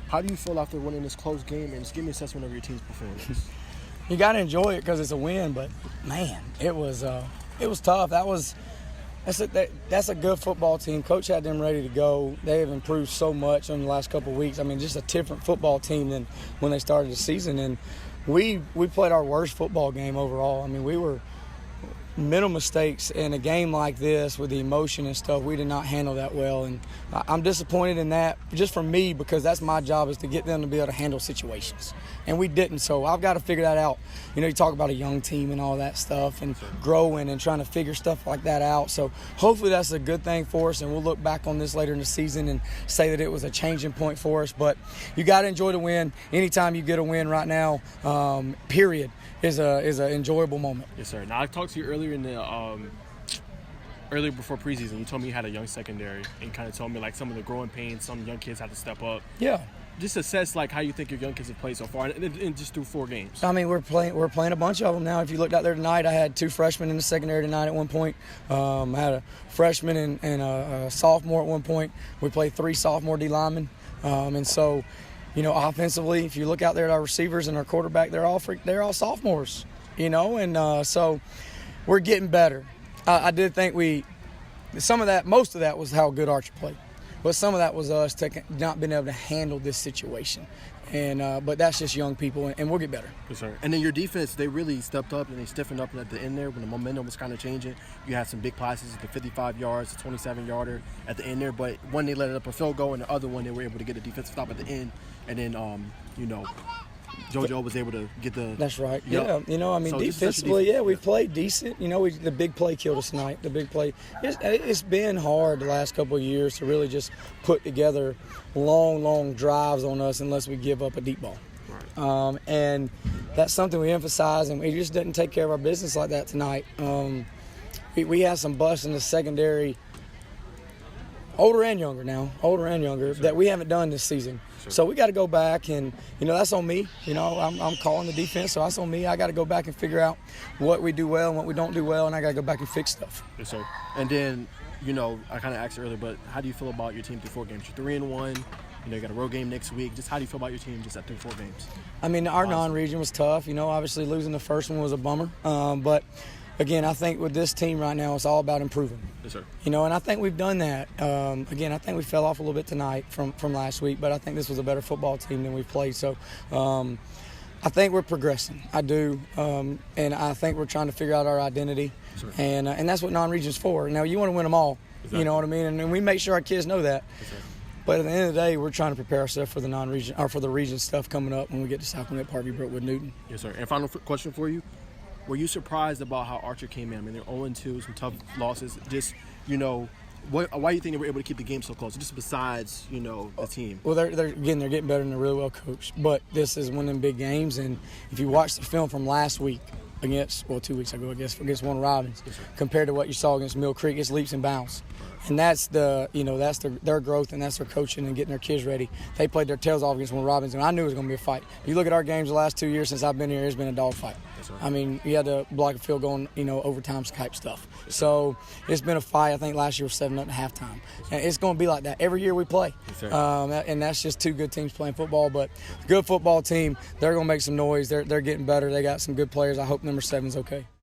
How do you feel after winning this close game? And just give me an assessment of your team's performance. You got to enjoy it because it's a win, but, man, it was tough. That's a good football team. Coach had them ready to go. They have improved so much in the last couple of weeks. I mean, just a different football team than when they started the season. And we played our worst football game overall. I mean, we were mental mistakes in a game like this with the emotion and stuff. We did not handle that well, and I'm disappointed in that just for me because that's my job is to get them to be able to handle situations, and we didn't. So I've got to figure that out. You know, you talk about a young team and all that stuff and growing and trying to figure stuff like that out. So hopefully that's a good thing for us, and we'll look back on this later in the season and say that it was a changing point for us. But you got to enjoy the win. Anytime you get a win right now, period, is an enjoyable moment. Yes, sir. Now I talked to you earlier earlier before preseason. You told me you had a young secondary and kind of told me like some of the growing pains, some young kids have to step up. Yeah. Just assess like how you think your young kids have played so far, and just through 4 games. I mean, we're playing a bunch of them now. If you looked out there tonight, I had 2 freshmen in the secondary tonight at one point. I had a freshman and a sophomore at one point. We played 3 sophomore D linemen, and so, you know, offensively, if you look out there at our receivers and our quarterback, they're all sophomores. You know, and so we're getting better. I did think most of that was how good Archer played. But some of that was us not being able to handle this situation. And but that's just young people, and we'll get better. Yes, sir. And then your defense, they really stepped up and they stiffened up at the end there when the momentum was kind of changing. You had some big passes at the 55 yards, the 27-yarder at the end there. But one, they let it up a field goal, and the other one, they were able to get a defensive stop at the end. And then, JoJo was able to get the. That's right. Yeah. You know, I mean, so defensively, we played decent. You know, the big play killed us tonight. The big play. It's been hard the last couple of years to really just put together long drives on us unless we give up a deep ball. Right. And that's something we emphasize, and we just didn't take care of our business like that tonight. We had some busts in the secondary. Older and younger, that we haven't done this season. Sure. So we got to go back, and, you know, that's on me. You know, I'm calling the defense, so that's on me. I got to go back and figure out what we do well and what we don't do well, and I got to go back and fix stuff. Yes, sir. And then, you know, I kind of asked earlier, but how do you feel about your team through 4 games? You're 3-1. You know, you got a road game next week. Just how do you feel about your team just at 4 games? I mean, our non-region was tough. You know, obviously losing the first one was a bummer. But again, I think with this team right now, it's all about improving. Yes, sir. You know, and I think we've done that. Again, I think we fell off a little bit tonight from last week, but I think this was a better football team than we've played. So I think we're progressing. I do. And I think we're trying to figure out our identity. Sure. And that's what non-region's for. Now, you want to win them all. Exactly. You know what I mean? And we make sure our kids know that. Yes, sir. But at the end of the day, we're trying to prepare ourselves for the non-region or for the region stuff coming up when we get to South Gwinnett, Parkview, Brookwood, Newton. Yes, sir. And final question for you. Were you surprised about how Archer came in? I mean, they're 0-2, some tough losses. Just, you know, why do you think they were able to keep the game so close? Just besides, you know, the team. Well, they're getting better and they're really well coached. But this is one of them big games. And if you watch the film from last week against 2 weeks ago, against Warner Robins, yes, compared to what you saw against Mill Creek, it's leaps and bounds. And that's their growth, and that's their coaching and getting their kids ready. They played their tails off against Warner Robins, and I knew it was going to be a fight. If you look at our games the last 2 years since I've been here, it's been a dog fight. Yes, I mean, you had to block a field goal, overtime type stuff. Yes, so it's been a fight. I think last year was 7-0 at halftime. Yes, and it's going to be like that every year we play. Yes, and that's just 2 good teams playing football. But good football team, they're going to make some noise. They're getting better. They got some good players. I hope number 7's okay.